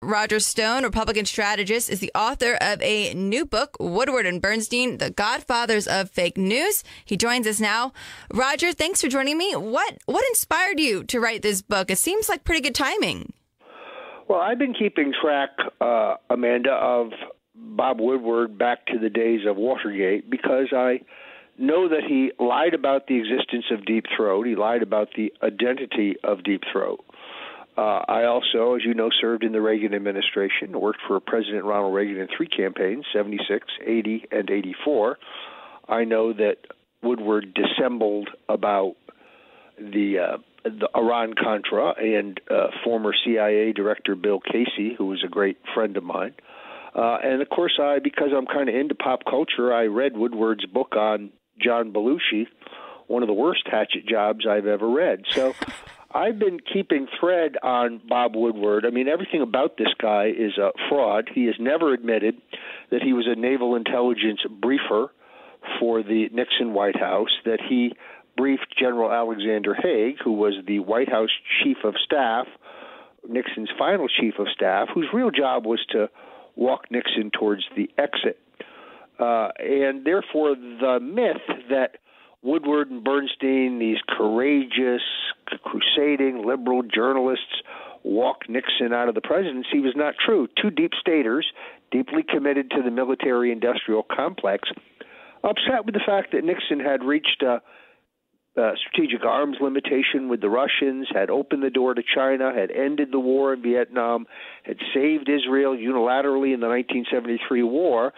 Roger Stone, Republican strategist, is the author of a new book, Woodward and Bernstein, The Godfathers of Fake News. He joins us now. Roger, thanks for joining me. What inspired you to write this book? It seems like pretty good timing. Well, I've been keeping track, Amanda, of Bob Woodward back to the days of Watergate because I know that he lied about the existence of Deep Throat. He lied about the identity of Deep Throat. I also, as you know, served in the Reagan administration, worked for President Ronald Reagan in 3 campaigns, 76, 80, and 84. I know that Woodward dissembled about the Iran-Contra and former CIA Director Bill Casey, who was a great friend of mine. And, of course, because I'm kind of into pop culture, I read Woodward's book on John Belushi, one of the worst hatchet jobs I've ever read. So I've been keeping thread on Bob Woodward. I mean, everything about this guy is a fraud. He has never admitted that he was a naval intelligence briefer for the Nixon White House, that he briefed General Alexander Haig, who was the White House chief of staff, Nixon's final chief of staff, whose real job was to walk Nixon towards the exit. And therefore, the myth that Woodward and Bernstein, these courageous, crusading liberal journalists, walked Nixon out of the presidency was not true. 2 deep staters, deeply committed to the military-industrial complex, upset with the fact that Nixon had reached a strategic arms limitation with the Russians, had opened the door to China, had ended the war in Vietnam, had saved Israel unilaterally in the 1973 war.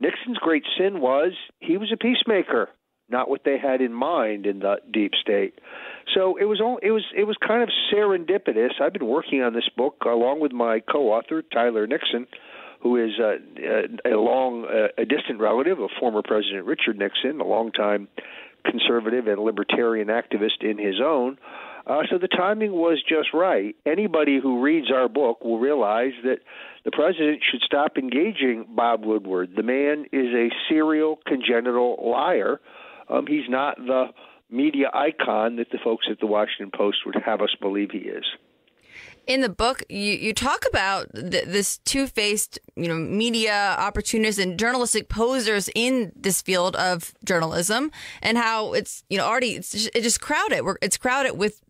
Nixon's great sin was he was a peacemaker, not what they had in mind in the deep state. So it was kind of serendipitous. I've been working on this book along with my co-author Tyler Nixon, who is a distant relative of former President Richard Nixon, a longtime conservative and libertarian activist in his own. So the timing was just right. Anybody who reads our book will realize that the president should stop engaging Bob Woodward. The man is a serial congenital liar. He's not the media icon that the folks at the Washington Post would have us believe he is. In the book, you talk about this two-faced, media opportunists and journalistic posers in this field of journalism, and how it's, it's just crowded. It's crowded with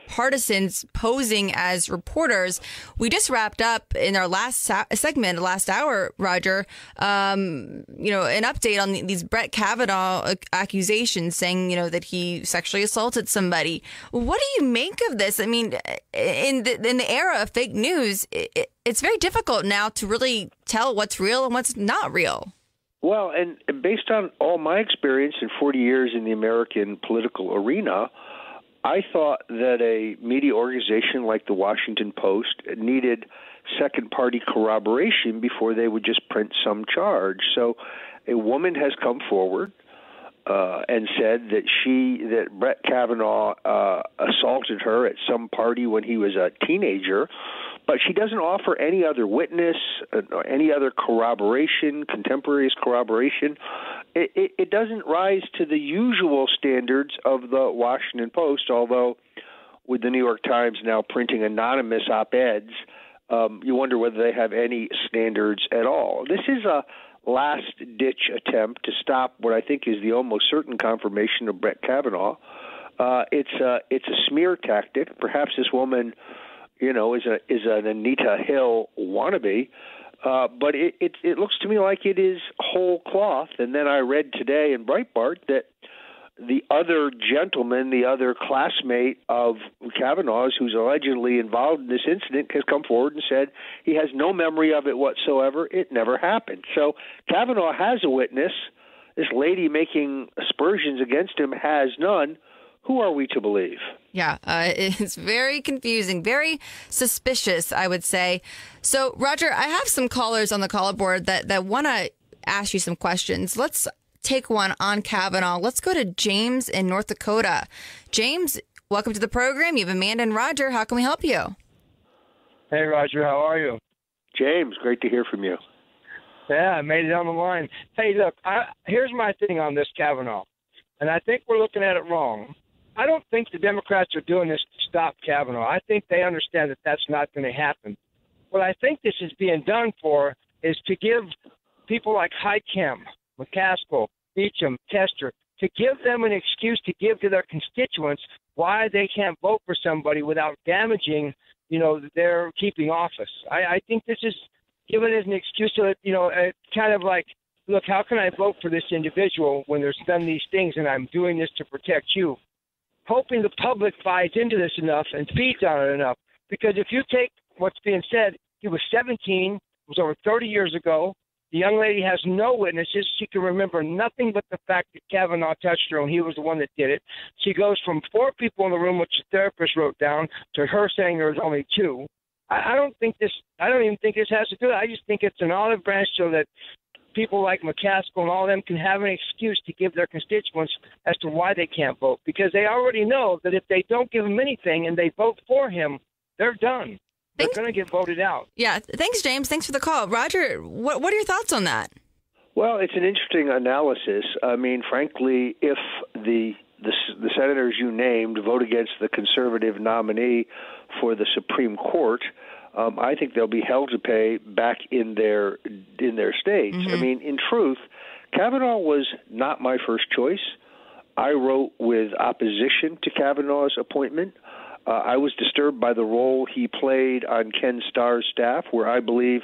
partisans posing as reporters. We just wrapped up in our last segment, last hour, Roger, an update on these Brett Kavanaugh accusations, saying, that he sexually assaulted somebody. What do you make of this? I mean, in the era of fake news, it's very difficult now to really tell what's real and what's not real. Well, and based on all my experience in 40 years in the American political arena, I thought that a media organization like the Washington Post needed second-party corroboration before they would just print some charge. So a woman has come forward and said that Brett Kavanaugh assaulted her at some party when he was a teenager, but she doesn't offer any other witness, any other corroboration, contemporaneous corroboration. It doesn't rise to the usual standards of the Washington Post, although with the New York Times now printing anonymous op-eds, you wonder whether they have any standards at all. This is a last-ditch attempt to stop what I think is the almost certain confirmation of Brett Kavanaugh. It's a smear tactic. Perhaps this woman, is an Anita Hill wannabe. But it looks to me like it is whole cloth. And then I read today in Breitbart that the other gentleman, the other classmate of Kavanaugh's, who's allegedly involved in this incident, has come forward and said he has no memory of it whatsoever. It never happened. So Kavanaugh has a witness. This lady making aspersions against him has none. Who are we to believe? Yeah, it's very confusing, very suspicious, I would say. So, Roger, I have some callers on the caller board that want to ask you some questions. Let's take one on Kavanaugh. Let's go to James in North Dakota. James, welcome to the program. You have Amanda and Roger. How can we help you? Hey, Roger. How are you? James, great to hear from you. Yeah, I made it on the line. Hey, look, here's my thing on this Kavanaugh, and I think we're looking at it wrong. I don't think the Democrats are doing this to stop Kavanaugh. I think they understand that that's not going to happen. what I think this is being done for is to give people like Hykem, McCaskill, Beecham, Tester, to give them an excuse to give to their constituents why they can't vote for somebody without damaging, their keeping office. I think this is given as an excuse to, kind of like, look, how can I vote for this individual when there's done these things and I'm doing this to protect you? Hoping the public buys into this enough and feeds on it enough. Because if you take what's being said, he was 17, it was over 30 years ago. The young lady has no witnesses. She can remember nothing but the fact that Kavanaugh touched her and he was the one that did it. She goes from 4 people in the room, which the therapist wrote down, to her saying there was only 2. I don't even think this has to do it. I just think it's an olive branch so that people like McCaskill and all of them can have an excuse to give their constituents as to why they can't vote. Because they already know that if they don't give them anything and they vote for him, they're done. They're going to get voted out. Yeah. Thanks, James. Thanks for the call. Roger, what are your thoughts on that? Well, it's an interesting analysis. I mean, frankly, if the senators you named vote against the conservative nominee for the Supreme Court, I think they'll be held to pay back in their states. Mm-hmm. I mean, in truth, Kavanaugh was not my first choice. I wrote with opposition to Kavanaugh's appointment. I was disturbed by the role he played on Ken Starr's staff, where I believe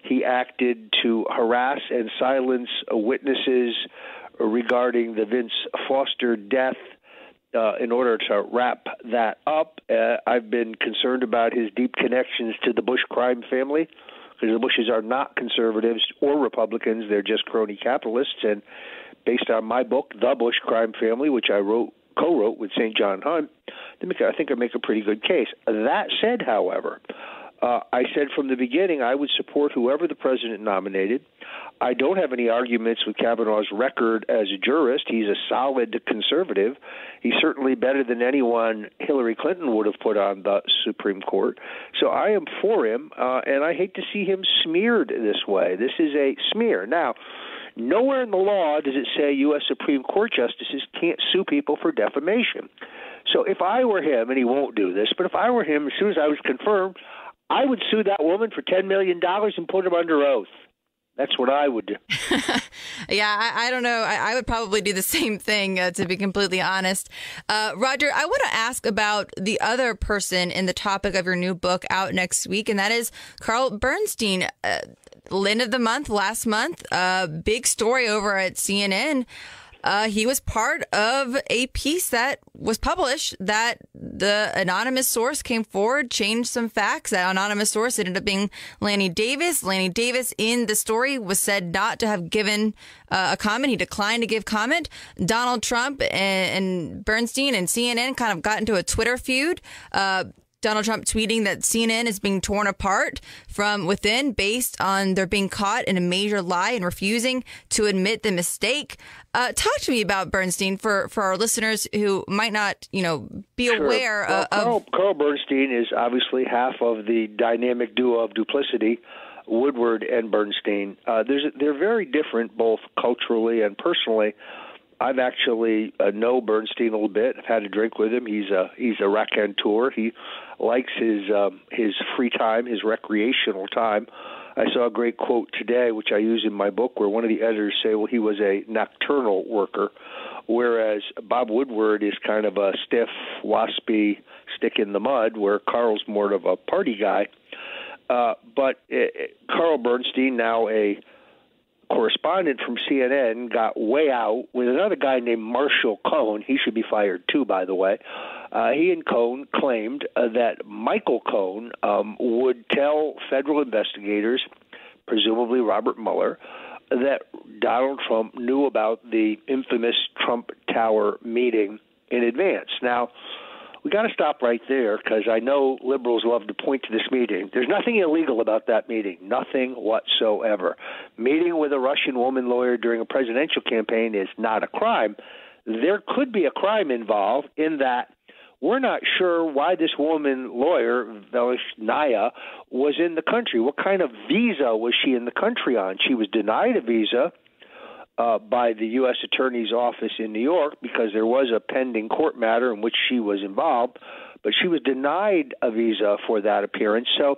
he acted to harass and silence witnesses regarding the Vince Foster death in order to wrap that up. I've been concerned about his deep connections to the Bush crime family, because the Bushes are not conservatives or Republicans. They're just crony capitalists. And based on my book, The Bush Crime Family, which I co-wrote with St. John Hunt, I think I make a pretty good case. That said, however, I said from the beginning I would support whoever the president nominated. I don't have any arguments with Kavanaugh's record as a jurist. He's a solid conservative. He's certainly better than anyone Hillary Clinton would have put on the Supreme Court. So I am for him, and I hate to see him smeared this way. This is a smear. Now, nowhere in the law does it say U.S. Supreme Court justices can't sue people for defamation. So if I were him, and he won't do this, but if I were him, as soon as I was confirmed, I would sue that woman for $10 million and put her under oath. That's what I would do. Yeah, I don't know. I would probably do the same thing, to be completely honest. Roger, I want to ask about the other person in the topic of your new book out next week, and that is Carl Bernstein. End of the month, last month, big story over at CNN. He was part of a piece that was published that the anonymous source came forward, changed some facts. That anonymous source ended up being Lanny Davis. Lanny Davis in the story was said not to have given a comment. He declined to give comment. Donald Trump and Bernstein and CNN kind of got into a Twitter feud. Donald Trump tweeting that CNN is being torn apart from within based on their being caught in a major lie and refusing to admit the mistake. Talk to me about Bernstein for our listeners who might not, be aware of. Carl Bernstein is obviously half of the dynamic duo of duplicity, Woodward and Bernstein. They're very different both culturally and personally. I've actually know Bernstein a little bit. I've had a drink with him. He's a raconteur. He likes his free time, his recreational time. I saw a great quote today, which I use in my book, where one of the editors say, well, he was a nocturnal worker, whereas Bob Woodward is kind of a stiff, waspy stick in the mud, where Carl's more of a party guy. But Carl Bernstein, now a correspondent from CNN, got way out with another guy named Marshall Cohn. He should be fired too, by the way. He and Cohn claimed that Michael Cohn would tell federal investigators, presumably Robert Mueller, that Donald Trump knew about the infamous Trump Tower meeting in advance. Now, we got to stop right there, because I know liberals love to point to this meeting. There's nothing illegal about that meeting, nothing whatsoever. Meeting with a Russian woman lawyer during a presidential campaign is not a crime. There could be a crime involved in that we're not sure why this woman lawyer, Velishnaya, was in the country. What kind of visa was she in the country on? She was denied a visa by the U.S. Attorney's Office in New York because there was a pending court matter in which she was involved, but she was denied a visa for that appearance. So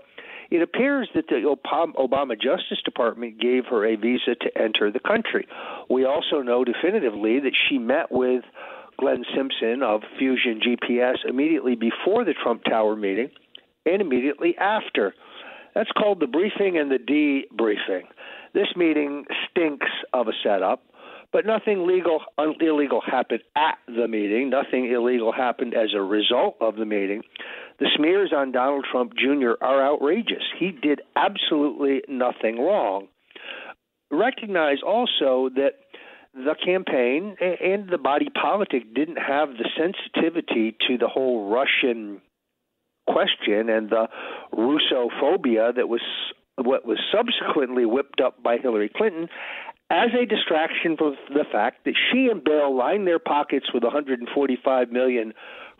It appears that the Obama Justice Department gave her a visa to enter the country. We also know definitively that she met with Glenn Simpson of Fusion GPS immediately before the Trump Tower meeting and immediately after. That's called the briefing and the debriefing. This meeting stinks of a setup, but nothing illegal happened at the meeting. Nothing illegal happened as a result of the meeting. The smears on Donald Trump Jr. are outrageous. He did absolutely nothing wrong. Recognize also that the campaign and the body politic didn't have the sensitivity to the whole Russian question and the Russophobia that was what was subsequently whipped up by Hillary Clinton as a distraction from the fact that she and Bill lined their pockets with $145 million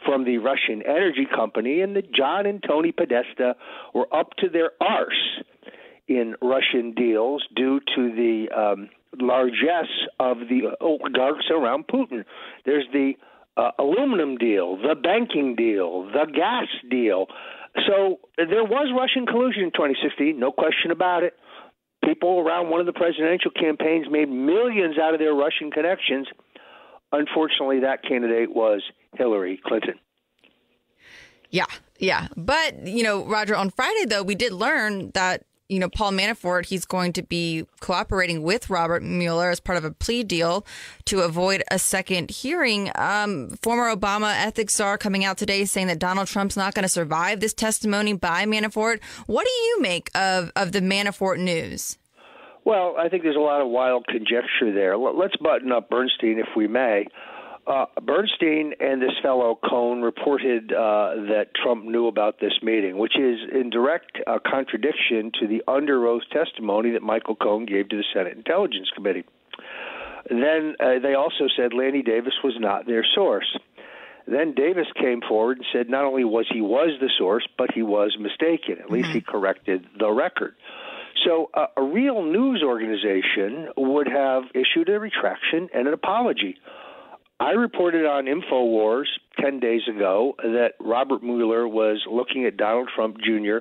from the Russian energy company, and that John and Tony Podesta were up to their arse in Russian deals due to the largesse of the oligarchs around Putin. There's the aluminum deal, the banking deal, the gas deal. So there was Russian collusion in 2016, no question about it. People around one of the presidential campaigns made millions out of their Russian connections. Unfortunately, that candidate was Hillary Clinton. Yeah. But, Roger, on Friday, though, we did learn that, Paul Manafort, he's going to be cooperating with Robert Mueller as part of a plea deal to avoid a second hearing. Former Obama ethics czar coming out today saying that Donald Trump's not going to survive this testimony by Manafort. What do you make of the Manafort news? Well, I think there's a lot of wild conjecture there. Let's button up Bernstein, if we may. Bernstein and this fellow Cohn reported that Trump knew about this meeting, which is in direct contradiction to the under oath testimony that Michael Cohen gave to the Senate Intelligence Committee. Then they also said Lanny Davis was not their source. Then Davis came forward and said not only was the source, but he was mistaken. At least he corrected the record. So a real news organization would have issued a retraction and an apology. I reported on InfoWars 10 days ago that Robert Mueller was looking at Donald Trump Jr.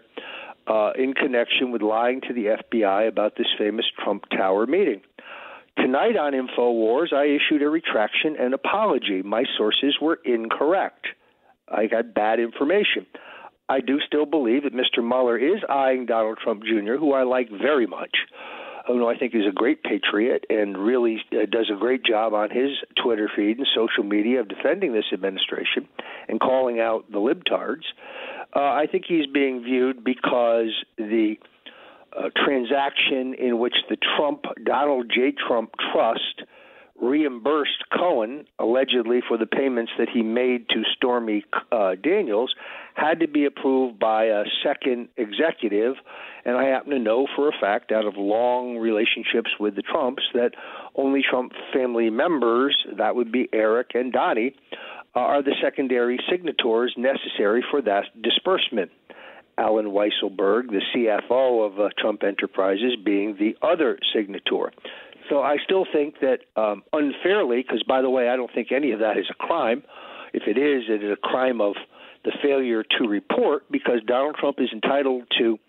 In connection with lying to the FBI about this famous Trump Tower meeting. Tonight on InfoWars, I issued a retraction and apology. My sources were incorrect. I got bad information. I do still believe that Mr. Mueller is eyeing Donald Trump Jr., who I like very much. I think is a great patriot and really does a great job on his Twitter feed and social media of defending this administration and calling out the libtards. I think he's being viewed because the transaction in which the Donald J. Trump Trust reimbursed Cohen, allegedly for the payments that he made to Stormy Daniels, had to be approved by a second executive. And I happen to know for a fact, out of long relationships with the Trumps, that only Trump family members, that would be Eric and Donnie, are the secondary signatories necessary for that disbursement. Alan Weisselberg, the CFO of Trump Enterprises, being the other signator. So I still think that unfairly, because, by the way, I don't think any of that is a crime. If it is a crime of the failure to report, because Donald Trump is entitled to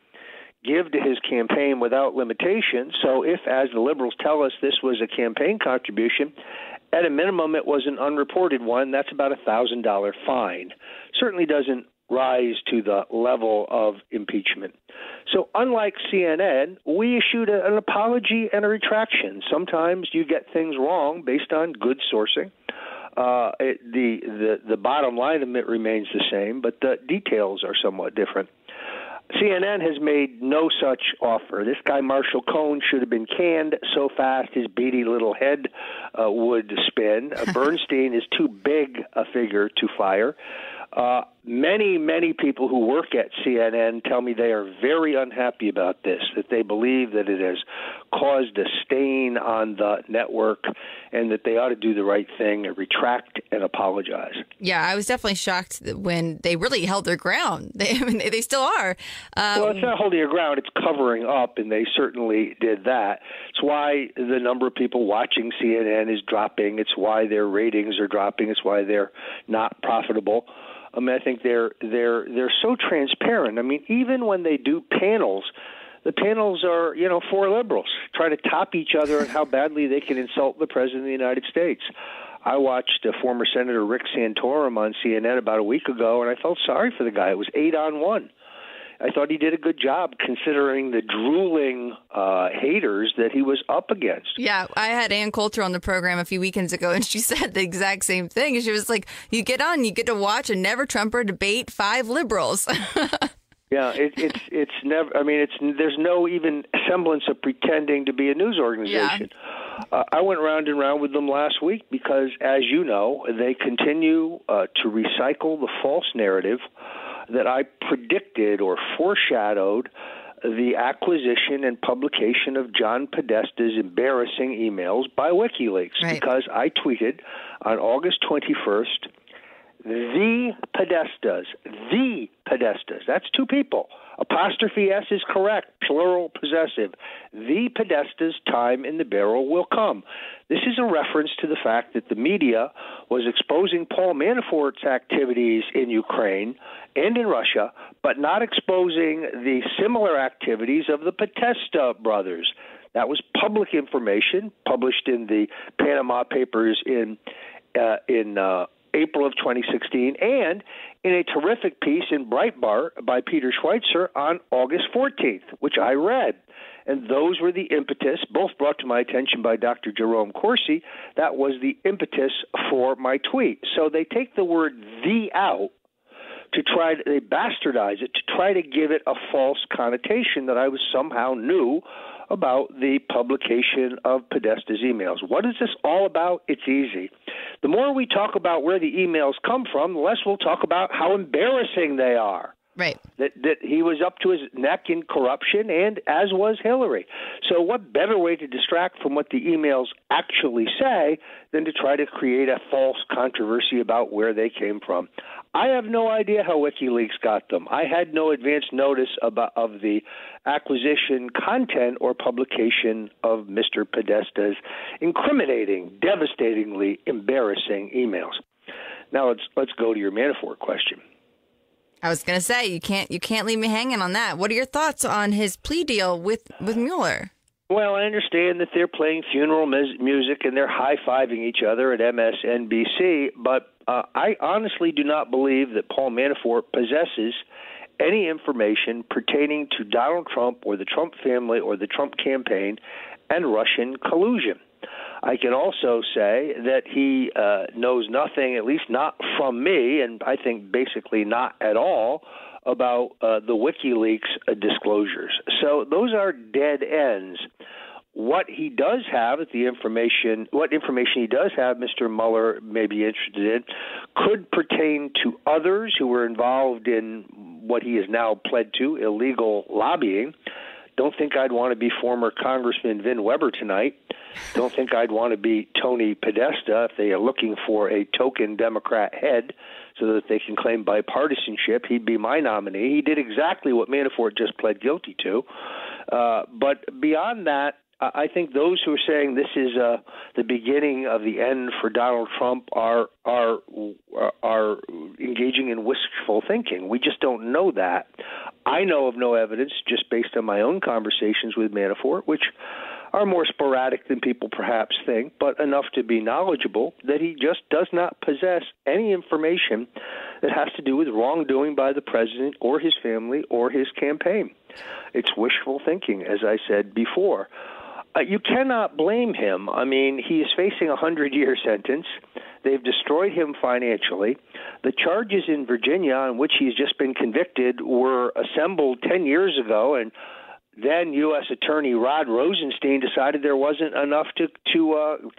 give to his campaign without limitation. So if, as the liberals tell us, this was a campaign contribution, at a minimum it was an unreported one. That's about a $1,000 fine. Certainly doesn't rise to the level of impeachment. So unlike CNN, we issued an apology and a retraction. Sometimes you get things wrong based on good sourcing. The bottom line of it remains the same, but the details are somewhat different. CNN has made no such offer. This guy, Marshall Cohn, should have been canned so fast his beady little head would spin. Bernstein is too big a figure to fire. Many people who work at CNN tell me they are very unhappy about this, that they believe that it has caused a stain on the network and that they ought to do the right thing and retract and apologize. Yeah, I was definitely shocked when they really held their ground. They still are. Well, it's not holding your ground. It's covering up, and they certainly did that. It's why the number of people watching CNN is dropping. It's why their ratings are dropping. It's why they're not profitable. I mean, I think they're so transparent. I mean, even when they do panels, the panels are, four liberals trying to top each other on how badly they can insult the President of the United States. I watched former Senator Rick Santorum on CNN about a week ago, and I felt sorry for the guy. It was 8-on-1. I thought he did a good job considering the drooling haters that he was up against. Yeah, I had Ann Coulter on the program a few weekends ago, and she said the exact same thing. She was like, you get to watch a never-Trumper debate 5 liberals. Yeah, it's never. I mean, there's no even semblance of pretending to be a news organization. Yeah. I went round and round with them last week because, as you know, they continue to recycle the false narrative that I predicted or foreshadowed the acquisition and publication of John Podesta's embarrassing emails by WikiLeaks. Right. Because I tweeted on August 21st, the Podestas, that's 2 people. Apostrophe S is correct, plural possessive. The Podestas' time in the barrel will come. This is a reference to the fact that the media was exposing Paul Manafort's activities in Ukraine and in Russia, but not exposing the similar activities of the Podesta brothers. That was public information published in the Panama Papers in April of 2016, and in a terrific piece in Breitbart by Peter Schweitzer on August 14th, which I read. And those were the impetus, both brought to my attention by Dr. Jerome Corsi. That was the impetus for my tweet. So they take the word "the" out they bastardize it to try to give it a false connotation that I was somehow new about the publication of Podesta's emails. What is this all about? It's easy. The more we talk about where the emails come from, the less we'll talk about how embarrassing they are. Right. That he was up to his neck in corruption, and as was Hillary. So what better way to distract from what the emails actually say than to try to create a false controversy about where they came from? I have no idea how WikiLeaks got them. I had no advance notice of the acquisition, content, or publication of Mr. Podesta's incriminating, devastatingly embarrassing emails. Now let's go to your Manafort question. I was going to say you can't leave me hanging on that. What are your thoughts on his plea deal with Mueller? Well, I understand that they're playing funeral music and they're high-fiving each other at MSNBC, but I honestly do not believe that Paul Manafort possesses any information pertaining to Donald Trump or the Trump family or the Trump campaign and Russian collusion. I can also say that he knows nothing, at least not from me, and I think basically not at all, about the WikiLeaks disclosures. So those are dead ends. What he does have, what information he does have, Mr. Mueller may be interested in, could pertain to others who were involved in what he has now pled to, illegal lobbying. Don't think I'd want to be former Congressman Vin Weber tonight. Don't think I'd want to be Tony Podesta if they are looking for a token Democrat head so that they can claim bipartisanship. He'd be my nominee. He did exactly what Manafort just pled guilty to. But beyond that, I think those who are saying this is the beginning of the end for Donald Trump are engaging in wishful thinking. We just don't know that. I know of no evidence, just based on my own conversations with Manafort, which are more sporadic than people perhaps think, but enough to be knowledgeable, that he just does not possess any information that has to do with wrongdoing by the president or his family or his campaign. It's wishful thinking, as I said before. You cannot blame him. I mean, he is facing a 100-year sentence. They've destroyed him financially. The charges in Virginia on which he's just been convicted were assembled 10 years ago, and then U.S. Attorney Rod Rosenstein decided there wasn't enough to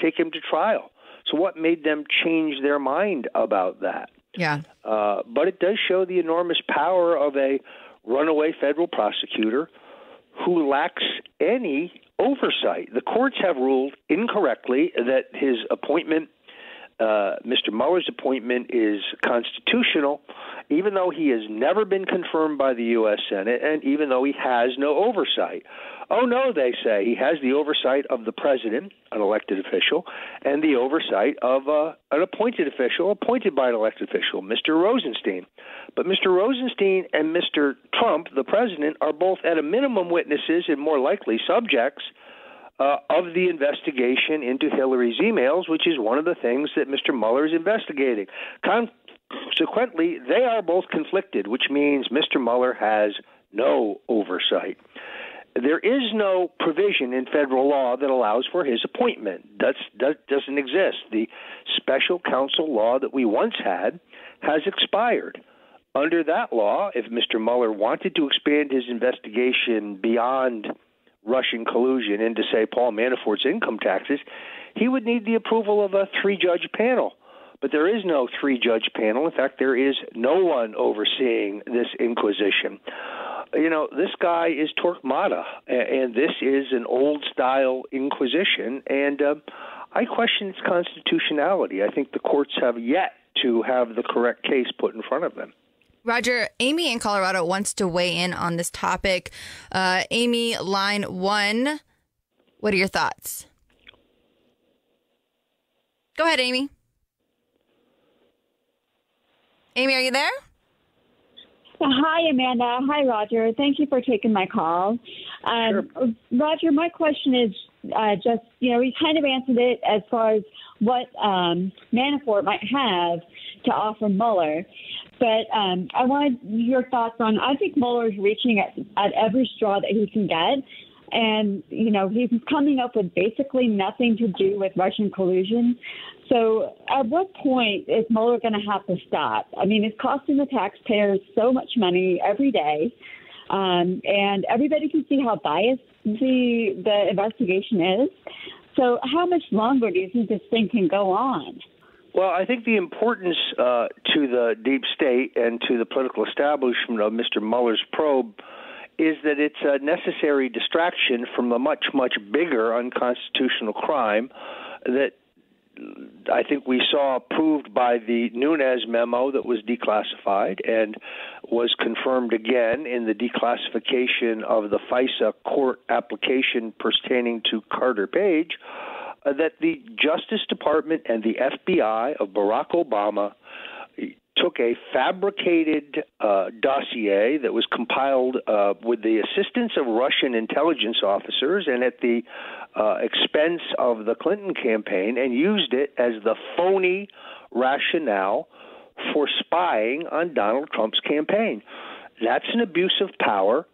take him to trial. So what made them change their mind about that? Yeah. But it does show the enormous power of a runaway federal prosecutor who lacks any oversight. The courts have ruled incorrectly that his appointment, Mr. Mueller's appointment, is constitutional, even though he has never been confirmed by the U.S. Senate and even though he has no oversight. Oh, no, they say. He has the oversight of the president, an elected official, and the oversight of an appointed official, appointed by an elected official, Mr. Rosenstein. But Mr. Rosenstein and Mr. Trump, the president, are both at a minimum witnesses and more likely subjects of the investigation into Hillary's emails, which is one of the things that Mr. Mueller is investigating. Consequently, they are both conflicted, which means Mr. Mueller has no oversight. There is no provision in federal law that allows for his appointment. That doesn't exist. The special counsel law that we once had has expired. Under that law, if Mr. Mueller wanted to expand his investigation beyond Russian collusion into, say, Paul Manafort's income taxes, he would need the approval of a three-judge panel. But there is no three-judge panel. In fact, there is no one overseeing this inquisition. You know, this guy is Torquemada, and this is an old-style inquisition, and I question its constitutionality. I think the courts have yet to have the correct case put in front of them. Roger, Amy in Colorado wants to weigh in on this topic. Amy, line 1, what are your thoughts? Go ahead, Amy. Amy, are you there? Hi, Amanda. Hi, Roger. Thank you for taking my call. Sure. Roger, my question is just, we kind of answered it as far as what Manafort might have to offer Mueller. But I wanted your thoughts on, I think Mueller is reaching at every straw that he can get. And, he's coming up with basically nothing to do with Russian collusion. So at what point is Mueller going to have to stop? I mean, it's costing the taxpayers so much money every day. And everybody can see how biased the investigation is. So how much longer do you think this thing can go on? Well, I think the importance to the deep state and to the political establishment of Mr. Mueller's probe is that it's a necessary distraction from the much, much bigger unconstitutional crime that I think we saw proved by the Nunes memo that was declassified and was confirmed again in the declassification of the FISA court application pertaining to Carter Page, that the Justice Department and the FBI of Barack Obama took a fabricated dossier that was compiled with the assistance of Russian intelligence officers and at the expense of the Clinton campaign and used it as the phony rationale for spying on Donald Trump's campaign. That's an abuse of power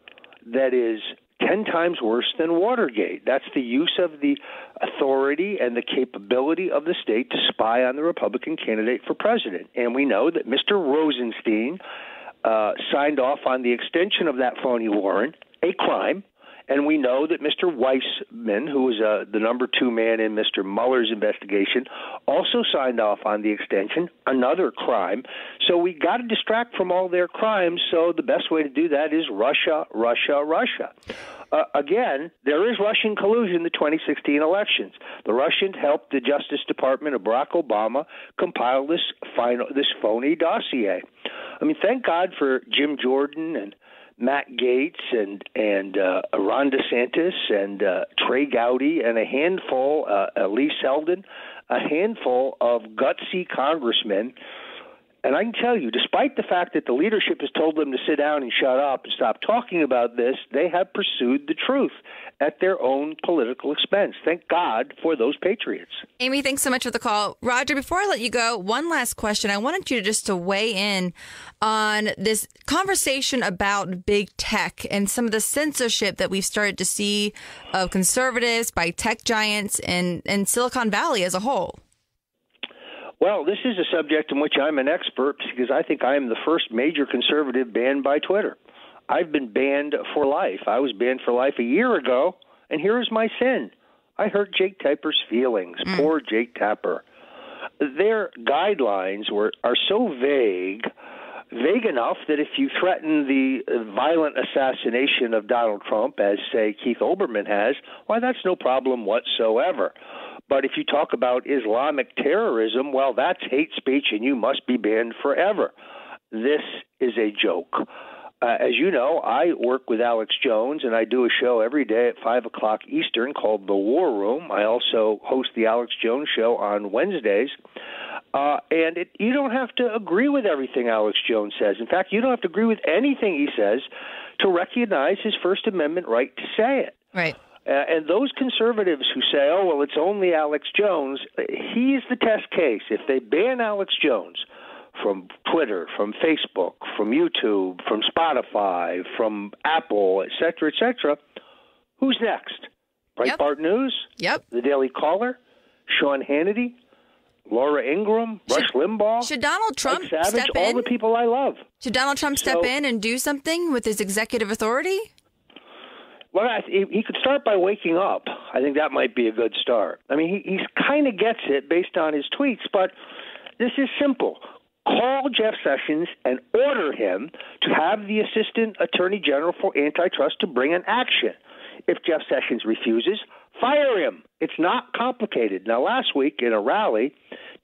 that is 10 times worse than Watergate. That's the use of the authority and the capability of the state to spy on the Republican candidate for president. And we know that Mr. Rosenstein signed off on the extension of that phony warrant, a crime. And we know that Mr. Weissman, who was the number 2 man in Mr. Mueller's investigation, also signed off on the extension, another crime. So we got to distract from all their crimes. So the best way to do that is Russia, Russia, Russia. Again, there is Russian collusion in the 2016 elections. The Russians helped the Justice Department of Barack Obama compile this phony dossier. I mean, thank God for Jim Jordan and Matt Gaetz and Ron DeSantis and Trey Gowdy and a handful, Lee Selden, a handful of gutsy congressmen. And I can tell you, despite the fact that the leadership has told them to sit down and shut up and stop talking about this, they have pursued the truth at their own political expense. Thank God for those patriots. Amy, thanks so much for the call. Roger, before I let you go, one last question. I wanted you to weigh in on this conversation about big tech and some of the censorship that we've started to see of conservatives by tech giants and Silicon Valley as a whole. Well, this is a subject in which I'm an expert because I think I am the first major conservative banned by Twitter. I've been banned for life. I was banned for life a year ago, and here is my sin. I hurt Jake Tapper's feelings. Poor Jake Tapper. Their guidelines are so vague enough that if you threaten the violent assassination of Donald Trump, as, say, Keith Olbermann has, why, that's no problem whatsoever. But if you talk about Islamic terrorism, well, that's hate speech, and you must be banned forever. this is a joke. As you know, I work with Alex Jones, and I do a show every day at 5 o'clock Eastern called The War Room. I also host the Alex Jones Show on Wednesdays. You don't have to agree with everything Alex Jones says. In fact, you don't have to agree with anything he says to recognize his First Amendment right to say it. Right. And those conservatives who say, oh, well, it's only Alex Jones, he's the test case. If they ban Alex Jones from Twitter, from Facebook, from YouTube, from Spotify, from Apple, et cetera, who's next? Breitbart News? Yep. The Daily Caller? Sean Hannity? Laura Ingraham? Rush Limbaugh? Should Donald Trump Mike Savage, step in? all the people I love. Should Donald Trump step in and do something with his executive authority? Well, he could start by waking up. I think that might be a good start. I mean, he kind of gets it based on his tweets, but this is simple. Call Jeff Sessions and order him to have the Assistant Attorney General for Antitrust to bring an action. If Jeff Sessions refuses, fire him. It's not complicated. Now, last week in a rally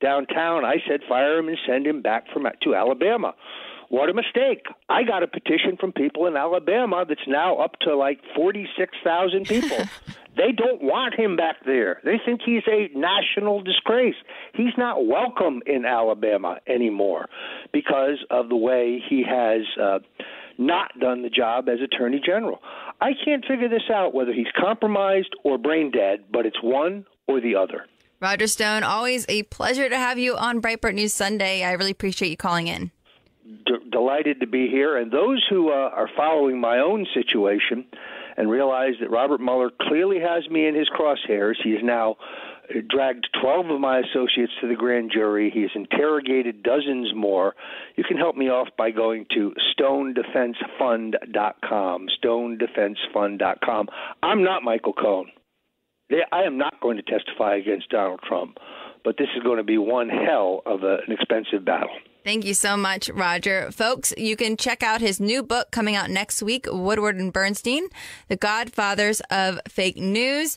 downtown, I said fire him and send him back to Alabama. What a mistake. I got a petition from people in Alabama that's now up to like 46,000 people. They don't want him back there. They think he's a national disgrace. He's not welcome in Alabama anymore because of the way he has not done the job as Attorney General. I can't figure this out, whether he's compromised or brain dead, but it's one or the other. Roger Stone, always a pleasure to have you on Breitbart News Sunday. I really appreciate you calling in. Delighted to be here. And those who are following my own situation and realize that Robert Mueller clearly has me in his crosshairs. He has now dragged 12 of my associates to the grand jury. He has interrogated dozens more. You can help me off by going to stonedefensefund.com, stonedefensefund.com. I'm not Michael Cohen. I am not going to testify against Donald Trump, but this is going to be one hell of an expensive battle. Thank you so much, Roger. Folks, you can check out his new book coming out next week, Woodward and Bernstein, The Godfathers of Fake News.